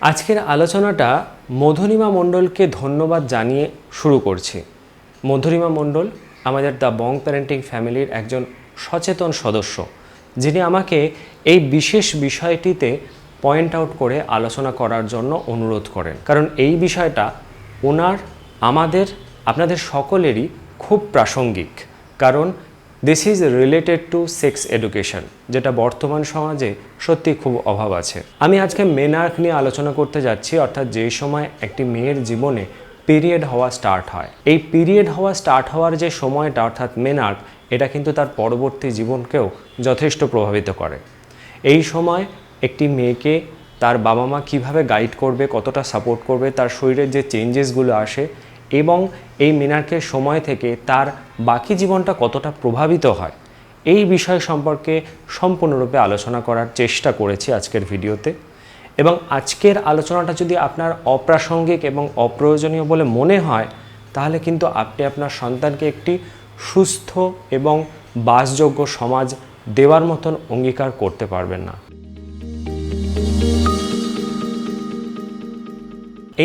আজকের আলোচনাটা মধুরিমা মণ্ডলকে ধন্যবাদ জানিয়ে শুরু করছি। মধুরিমা মণ্ডল আমাদের দ্য বং প্যারেন্টিং ফ্যামিলির একজন সচেতন সদস্য, যিনি আমাকে এই বিশেষ বিষয়টিতে পয়েন্ট আউট করে আলোচনা করার জন্য অনুরোধ করেন। কারণ এই বিষয়টা ওনার, আমাদের, আপনাদের সকলেরই খুব প্রাসঙ্গিক। কারণ this is related to sex education, যেটা বর্তমান সমাজে সত্যি খুব অভাব আছে। আমি আজকে মেনার্ক নিয়ে আলোচনা করতে যাচ্ছি, অর্থাৎ যে সময় একটি মেয়ের জীবনে পিরিয়ড হওয়া স্টার্ট হয়। এই পিরিয়ড হওয়া স্টার্ট হওয়ার যে সময়টা অর্থাৎ মেনার্ক, এটা কিন্তু তার পরবর্তী জীবনকেও যথেষ্ট প্রভাবিত করে। এই সময় একটি মেয়েকে তার বাবা মা কীভাবে গাইড করবে, কতটা সাপোর্ট করবে, তার শরীরের যে চেঞ্জেসগুলো আসে এবং এই মেনার্কের সময় থেকে তার বাকি জীবনটা কতটা প্রভাবিত হয়, এই বিষয় সম্পর্কে সম্পূর্ণরূপে আলোচনা করার চেষ্টা করেছি আজকের ভিডিওতে। এবং আজকের আলোচনাটা যদি আপনার অপ্রাসঙ্গিক এবং অপ্রয়োজনীয় বলে মনে হয়, তাহলে কিন্তু আপনি আপনার সন্তানকে একটি সুস্থ এবং বাসযোগ্য সমাজ দেওয়ার মতন অঙ্গীকার করতে পারবেন না।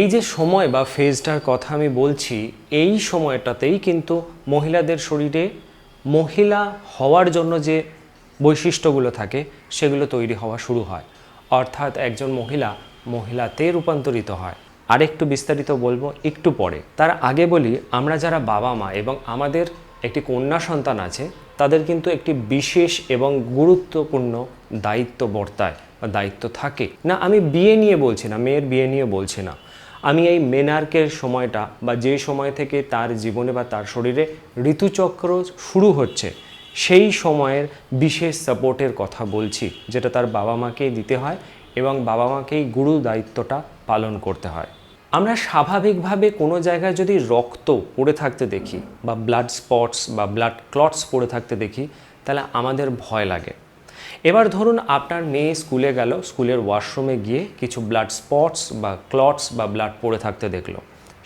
এই যে সময় বা ফেজটার কথা আমি বলছি, এই সময়টাতেই কিন্তু মহিলাদের শরীরে মহিলা হওয়ার জন্য যে বৈশিষ্ট্যগুলো থাকে সেগুলো তৈরি হওয়া শুরু হয়, অর্থাৎ একজন মহিলাতে রূপান্তরিত হয়। আরেকটু বিস্তারিত বলবো একটু পরে। তার আগে বলি, আমরা যারা বাবা মা এবং আমাদের একটি কন্যা সন্তান আছে, তাদের কিন্তু একটি বিশেষ এবং গুরুত্বপূর্ণ দায়িত্ব বর্তায় বা দায়িত্ব থাকে না। আমি বিয়ে নিয়ে বলছি না, মেয়ের বিয়ে নিয়ে বলছি না, আমি এই মেনার্কের সময়টা বা যে সময় থেকে তার জীবনে বা তার শরীরে ঋতুচক্র শুরু হচ্ছে, সেই সময়ের বিশেষ সাপোর্টের কথা বলছি, যেটা তার বাবা মাকেই দিতে হয় এবং বাবা মাকেই গুরু দায়িত্বটা পালন করতে হয়। আমরা স্বাভাবিকভাবে কোনো জায়গায় যদি রক্ত পড়ে থাকতে দেখি বা ব্লাড স্পটস বা ব্লাড ক্লটস পড়ে থাকতে দেখি, তাহলে আমাদের ভয় লাগে। এবার ধরুন আপনার মেয়ে স্কুলে গেল, স্কুলের ওয়াশরুমে গিয়ে কিছু ব্লাড স্পটস বা ক্লটস বা ব্লাড পড়ে থাকতে দেখলো।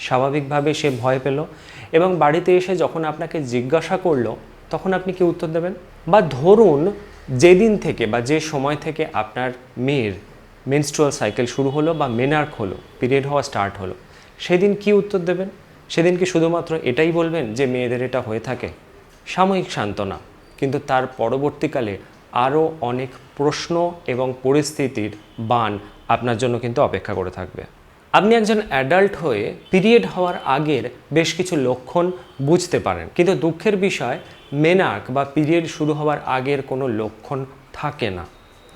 স্বাভাবিকভাবে সে ভয় পেল এবং বাড়িতে এসে যখন আপনাকে জিজ্ঞাসা করলো, তখন আপনি কি উত্তর দেবেন? বা ধরুন যেদিন থেকে বা যে সময় থেকে আপনার মেয়ের মেনস্ট্রুয়াল সাইকেল শুরু হলো বা মেনার্ক হলো, পিরিয়ড হওয়া স্টার্ট হলো, সেদিন কি উত্তর দেবেন? সেদিন কি শুধুমাত্র এটাই বলবেন যে মেয়েদের এটা হয়ে থাকে? সাময়িক সান্ত্বনা, কিন্তু তার পরবর্তীকালে আরও অনেক প্রশ্ন এবং পরিস্থিতির বান আপনার জন্য কিন্তু অপেক্ষা করে থাকবে। আপনি একজন অ্যাডাল্ট হয়ে পিরিয়ড হওয়ার আগের বেশ কিছু লক্ষণ বুঝতে পারেন, কিন্তু দুঃখের বিষয় মেনার্ক বা পিরিয়ড শুরু হওয়ার আগের কোনো লক্ষণ থাকে না।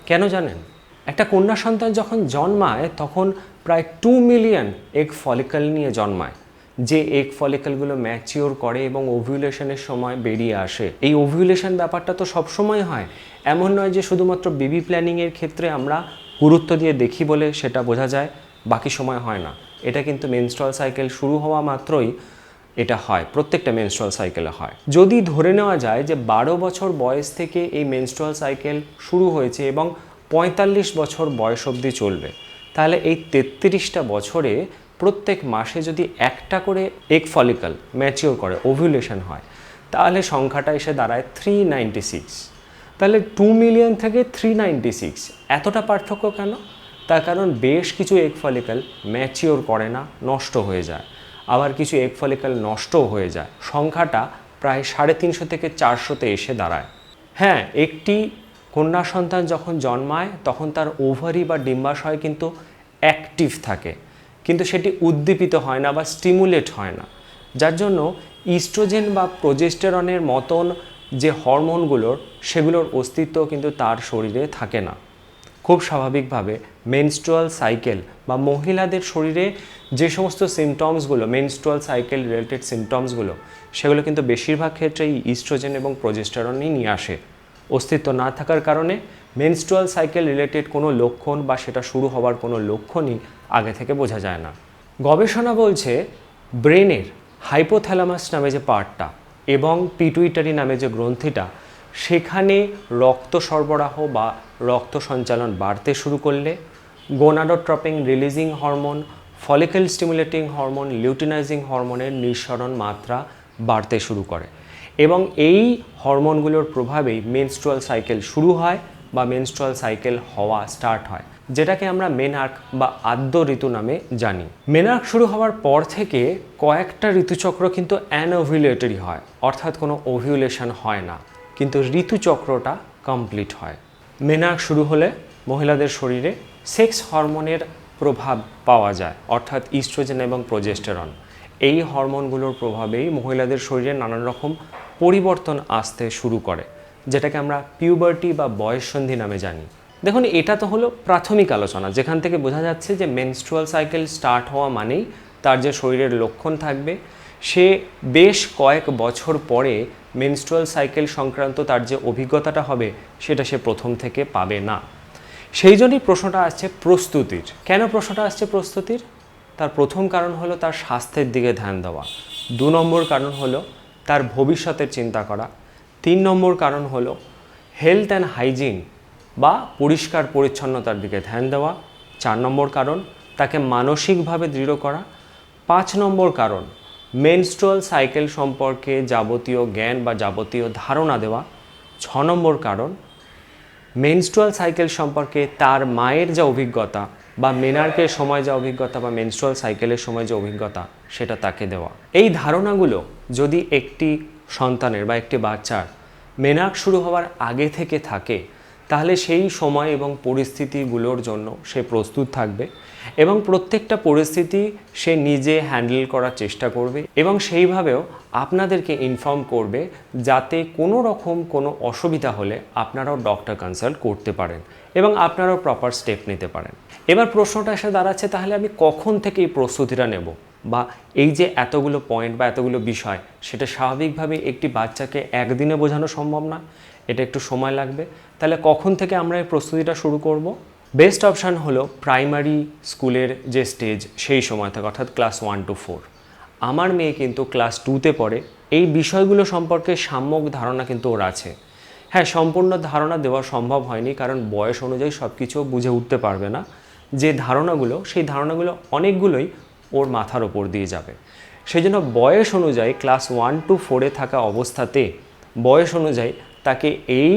কেন জানেন? একটা কন্যা সন্তান যখন জন্মায় তখন প্রায় 2 মিলিয়ন এগ ফলিকল নিয়ে জন্মায়, যে এগ ফলিকলগুলো ম্যাচিওর করে এবং ওভিউলেশনের সময় বেরিয়ে আসে। এই ওভিউলেশন ব্যাপারটা তো সবসময় হয়, এমন নয় যে শুধুমাত্র বেবি প্ল্যানিংয়ের ক্ষেত্রে আমরা গুরুত্ব দিয়ে দেখি বলে সেটা বোঝা যায়, বাকি সময় হয় না। এটা কিন্তু মেনস্ট্রুয়াল সাইকেল শুরু হওয়া মাত্রই এটা হয়, প্রত্যেকটা মেনস্ট্রুয়াল সাইকেলে হয়। যদি ধরে নেওয়া যায় যে 12 বছর বয়স থেকে এই মেনস্ট্রুয়াল সাইকেল শুরু হয়েছে এবং 45 বছর বয়স অবধি চলবে, তাহলে এই 33টা বছরে প্রত্যেক মাসে যদি একটা করে এগ ফলিকল ম্যাচিওর করে, ওভিউলেশন হয়, তাহলে সংখ্যাটা এসে দাঁড়ায় 396। তাহলে 2 মিলিয়ন থেকে 396, এতটা পার্থক্য কেন? তার কারণ বেশ কিছু এগ ফলিকল ম্যাচিওর করে না, নষ্ট হয়ে যায়, আবার কিছু এগ ফলিকল নষ্টও হয়ে যায়। সংখ্যাটা প্রায় 350 থেকে 400-তে এসে দাঁড়ায়। হ্যাঁ, একটি কন্যা সন্তান যখন জন্মায় তখন তার ওভারি বা ডিম্বাশয় কিন্তু অ্যাক্টিভ থাকে, কিন্তু সেটি উদ্দীপিত হয় না বা স্টিমুলেট হয় না, যার জন্য ইস্ট্রোজেন বা প্রোজেস্টেরনের মতন যে হরমোনগুলোর, সেগুলোর অস্তিত্ব কিন্তু তার শরীরে থাকে না। খুব স্বাভাবিকভাবে মেনস্ট্রুয়াল সাইকেল বা মহিলাদের শরীরে যে সমস্ত সিমটমসগুলো, মেনস্ট্রুয়াল সাইকেল রিলেটেড সিমটমসগুলো, সেগুলো কিন্তু বেশিরভাগ ক্ষেত্রেই ইস্ট্রোজেন এবং প্রোজেস্টেরনই নিয়ে আসে। অস্তিত্ব না থাকার কারণে মেনস্ট্রুয়াল সাইকেল রিলেটেড কোনো লক্ষণ বা সেটা শুরু হওয়ার কোনো লক্ষণই আগে থেকে বোঝা যায় না। গবেষণা বলছে ব্রেনের হাইপোথ্যালামাস নামে যে পার্টটা এবং পিটুইটারি নামে যে গ্রন্থিটা, সেখানে রক্ত সরবরাহ বা রক্ত সঞ্চালন বাড়তে শুরু করলে gonadotropin releasing hormone, follicle stimulating hormone, luteinising হরমোনের নিঃসরণ মাত্রা বাড়তে শুরু করে এবং এই হরমোনগুলোর প্রভাবেই মেনস্ট্রুয়াল সাইকেল শুরু হয় বা মেনস্ট্রুয়াল সাইকেল হওয়া স্টার্ট হয়। যেটাকে আমরা মেনার্ক বা আদ্য ঋতু নামে জানি। মেনার্ক শুরু হওয়ার পর থেকে কয়েকটা ঋতুচক্র কিন্তু অ্যানওভিলেটরি হয়, অর্থাৎ কোনো ওভিউলেশন হয় না, কিন্তু ঋতুচক্রটা কমপ্লিট হয়। মেনার্ক শুরু হলে মহিলাদের শরীরে সেক্স হরমোনের প্রভাব পাওয়া যায়, অর্থাৎ ইস্ট্রোজেন এবং প্রোজেস্টেরন। এই হরমোনগুলোর প্রভাবেই মহিলাদের শরীরে নানান রকম পরিবর্তন আসতে শুরু করে, যেটাকে আমরা পিউবার্টি বা বয়ঃসন্ধি নামে জানি। দেখুন, এটা তো হলো প্রাথমিক আলোচনা, যেখান থেকে বোঝা যাচ্ছে যে মেনস্ট্রুয়াল সাইকেল স্টার্ট হওয়া মানেই তার যে শরীরের লক্ষণ থাকবে, সে বেশ কয়েক বছর পরে মেনস্ট্রুয়াল সাইকেল সংক্রান্ত তার যে অভিজ্ঞতাটা হবে সেটা সে প্রথম থেকে পাবে না। সেই জন্যই প্রশ্নটা আসছে প্রস্তুতির। কেন প্রশ্নটা আসছে প্রস্তুতির? তার প্রথম কারণ হলো তার স্বাস্থ্যের দিকে ধ্যান দেওয়া, 2 নম্বর কারণ হলো তার ভবিষ্যতের চিন্তা করা, 3 নম্বর কারণ হলো হেলথ অ্যান্ড হাইজিন বা পরিষ্কার পরিচ্ছন্নতার দিকে ধ্যান দেওয়া, 4 নম্বর কারণ তাকে মানসিকভাবে দৃঢ় করা, 5 নম্বর কারণ মেনস্ট্রুয়াল সাইকেল সম্পর্কে যাবতীয় জ্ঞান বা যাবতীয় ধারণা দেওয়া, 6 নম্বর কারণ মেনস্ট্রুয়াল সাইকেল সম্পর্কে তার মায়ের যা অভিজ্ঞতা বা মেনার্কের সময় যা অভিজ্ঞতা বা মেনস্ট্রুয়াল সাইকেলের সময় যে অভিজ্ঞতা সেটা তাকে দেওয়া। এই ধারণাগুলো যদি একটি সন্তানের বা একটি বাচ্চার মেনার্ক শুরু হওয়ার আগে থেকে থাকে, তাহলে সেই সময় এবং পরিস্থিতিগুলোর জন্য সে প্রস্তুত থাকবে এবং প্রত্যেকটা পরিস্থিতি সে নিজে হ্যান্ডেল করার চেষ্টা করবে এবং সেইভাবেও আপনাদেরকে ইনফর্ম করবে, যাতে কোনো রকম কোনো অসুবিধা হলে আপনারাও ডক্টর কনসাল্ট করতে পারেন এবং আপনারাও প্রপার স্টেপ নিতে পারেন। এবার প্রশ্নটা এসে দাঁড়াচ্ছে, তাহলে আমি কখন থেকে এই প্রস্তুতিটা নেব, বা এই যে এতগুলো পয়েন্ট বা এতগুলো বিষয়, সেটা স্বাভাবিকভাবে একটি বাচ্চাকে একদিনে বোঝানো সম্ভব না, এটা একটু সময় লাগবে। তাহলে কখন থেকে আমরা এই প্রস্তুতিটা শুরু করব? বেস্ট অপশান হলো প্রাইমারি স্কুলের যে স্টেজ সেই সময় থেকে, অর্থাৎ ক্লাস 1 to 4। আমার মেয়ে কিন্তু ক্লাস 2তে পড়ে। এই বিষয়গুলো সম্পর্কে সাম্যক ধারণা কিন্তু ওর আছে। হ্যাঁ, সম্পূর্ণ ধারণা দেওয়া সম্ভব হয়নি, কারণ বয়স অনুযায়ী সব কিছু বুঝে উঠতে পারবে না। যে ধারণাগুলো, সেই ধারণাগুলো অনেকগুলোই ওর মাথার ওপর দিয়ে যাবে। সেই জন্য বয়স অনুযায়ী ক্লাস 1 to 4-এ থাকা অবস্থাতে বয়স অনুযায়ী তাকে এই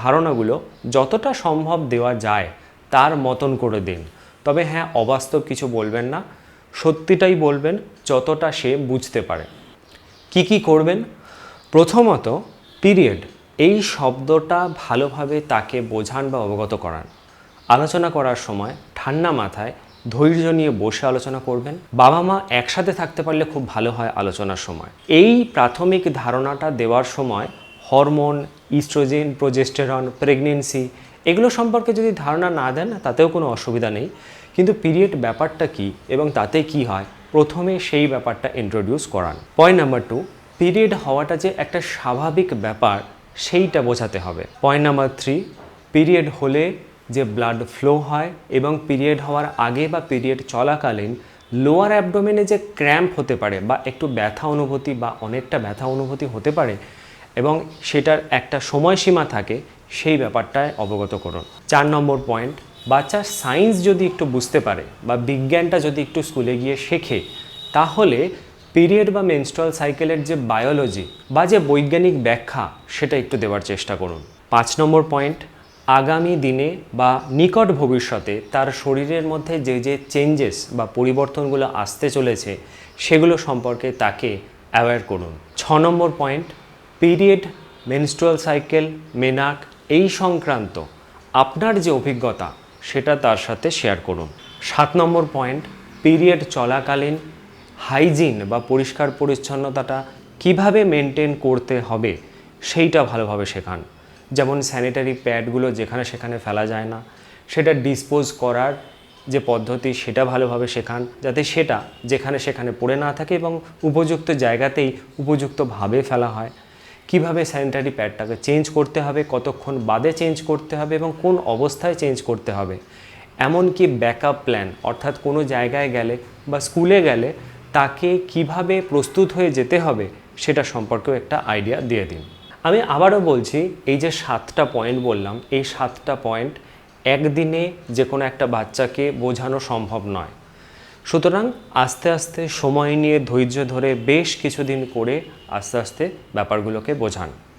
ধারণাগুলো যতটা সম্ভব দেওয়া যায় তার মতন করে দিন। তবে হ্যাঁ, অবাস্তব কিছু বলবেন না, সত্যিটাই বলবেন যতটা সে বুঝতে পারে। কি কি করবেন? প্রথমত, পিরিয়ড এই শব্দটা ভালোভাবে তাকে বোঝান বা অবগত করান। আলোচনা করার সময় ঠান্ডা মাথায় ধৈর্য নিয়ে বসে আলোচনা করবেন। বাবা মা একসাথে থাকতে পারলে খুব ভালো হয় আলোচনার সময়। এই প্রাথমিক ধারণাটা দেওয়ার সময় হরমোন, ইস্ট্রোজেন, প্রোজেস্টেরন, প্রেগনেন্সি এগুলো সম্পর্কে যদি ধারণা না দেন তাতেও কোনো অসুবিধা নেই, কিন্তু পিরিয়ড ব্যাপারটা কি এবং তাতে কি হয় প্রথমে সেই ব্যাপারটা ইন্ট্রোডিউস করান। পয়েন্ট নাম্বার 2, পিরিয়ড হওয়াটা যে একটা স্বাভাবিক ব্যাপার সেইটা বোঝাতে হবে। পয়েন্ট নাম্বার 3, পিরিয়ড হলে যে ব্লাড ফ্লো হয় এবং পিরিয়ড হওয়ার আগে বা পিরিয়ড চলাকালীন লোয়ার অ্যাবডোমেনে যে ক্র্যাম্প হতে পারে বা একটু ব্যথা অনুভূতি বা অনেকটা ব্যথা অনুভূতি হতে পারে এবং সেটার একটা সময়সীমা থাকে, সেই ব্যাপারটায় অবগত করুন। 4 নম্বর পয়েন্ট, বাচ্চা সায়েন্স যদি একটু বুঝতে পারে বা বিজ্ঞানটা যদি একটু স্কুলে গিয়ে শেখে, তাহলে পিরিয়ড বা মেনস্ট্রুয়াল সাইকেলের যে বায়োলজি বা যে বৈজ্ঞানিক ব্যাখ্যা সেটা একটু দেওয়ার চেষ্টা করুন। 5 নম্বর পয়েন্ট, আগামী দিনে বা নিকট ভবিষ্যতে তার শরীরের মধ্যে যে যে চেঞ্জেস বা পরিবর্তনগুলো আসতে চলেছে সেগুলো সম্পর্কে তাকে অ্যাওয়্যার করুন। 6 নম্বর পয়েন্ট, পিরিয়ড, মেনস্ট্রুয়াল সাইকেল, মেনার্ক এই সংক্রান্ত আপনার যে অভিজ্ঞতা সেটা তার সাথে শেয়ার করুন। 7 নম্বর পয়েন্ট, পিরিয়ড চলাকালীন হাইজিন বা পরিষ্কার পরিচ্ছন্নতাটা কিভাবে মেনটেন করতে হবে সেইটা ভালোভাবে শেখান। যেমন স্যানিটারি প্যাডগুলো যেখানে সেখানে ফেলা যায় না, সেটা ডিসপোজ করার যে পদ্ধতি সেটা ভালোভাবে শেখান, যাতে সেটা যেখানে সেখানে পড়ে না থাকে এবং উপযুক্ত জায়গাতেই উপযুক্তভাবে ফেলা হয়। কিভাবে স্যানিটারি প্যাডটাকে চেঞ্জ করতে হবে, কতক্ষণ বাদে চেঞ্জ করতে হবে এবং কোন অবস্থায় চেঞ্জ করতে হবে। এমনকি ব্যাকআপ প্ল্যান, অর্থাৎ কোনো জায়গায় গেলে বা স্কুলে গেলে তাকে কিভাবে প্রস্তুত হয়ে যেতে হবে সেটা সম্পর্কেও একটা আইডিয়া দিয়ে দিন। আমি আবারও বলছি, এই যে 7টা পয়েন্ট বললাম, এই 7টা পয়েন্ট একদিনে যে কোনো একটা বাচ্চাকে বোঝানো সম্ভব নয়। সুতরাং আস্তে আস্তে সময় নিয়ে ধৈর্য ধরে বেশ কিছুদিন করে আস্তে আস্তে ব্যাপারগুলোকে বোঝান।